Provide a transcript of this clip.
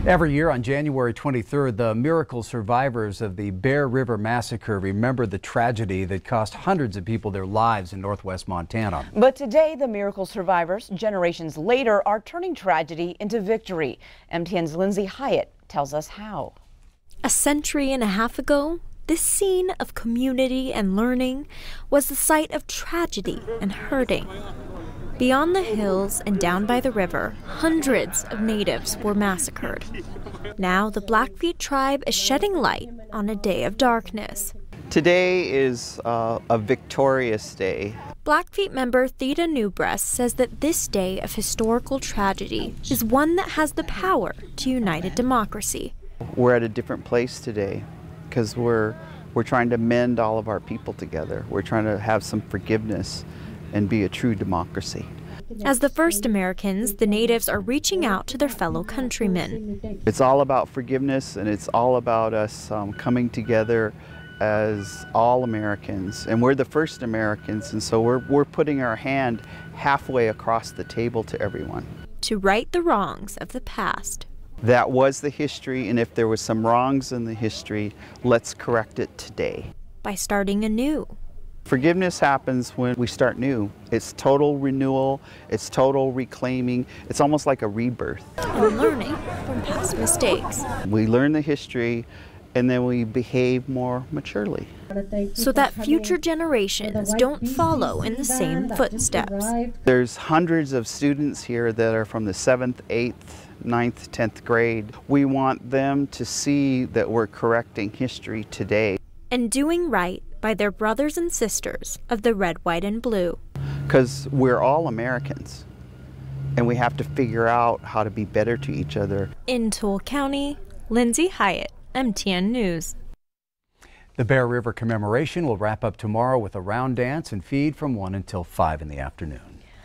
Every year on January 23rd, the miracle survivors of the Bear River massacre remember the tragedy that cost hundreds of people their lives in northwest Montana. But today, the miracle survivors, generations later, are turning tragedy into victory. MTN's Lindsay Hyatt tells us how. A century and a half ago, this scene of community and learning was the site of tragedy and hurting. Beyond the hills and down by the river, hundreds of natives were massacred. Now the Blackfeet tribe is shedding light on a day of darkness. Today is a victorious day. Blackfeet member Theda Newbreast says that this day of historical tragedy is one that has the power to unite a democracy. We're at a different place today because we're trying to mend all of our people together. We're trying to have some forgiveness and be a true democracy. As the first Americans, the natives are reaching out to their fellow countrymen. It's all about forgiveness, and it's all about us coming together as all Americans. And we're the first Americans, and so we're putting our hand halfway across the table to everyone. To right the wrongs of the past. That was the history, and if there was some wrongs in the history, let's correct it today. By starting anew. Forgiveness happens when we start new. It's total renewal, it's total reclaiming, it's almost like a rebirth. And learning from past mistakes. We learn the history and then we behave more maturely. So that future generations don't follow in the same footsteps. There's hundreds of students here that are from the 7th, 8th, 9th, 10th grade. We want them to see that we're correcting history today. And doing right by their brothers and sisters of the red, white, and blue. Because we're all Americans, and we have to figure out how to be better to each other. In Toole County, Lindsay Hyatt, MTN News. The Bear River commemoration will wrap up tomorrow with a round dance and feed from 1 until 5 in the afternoon.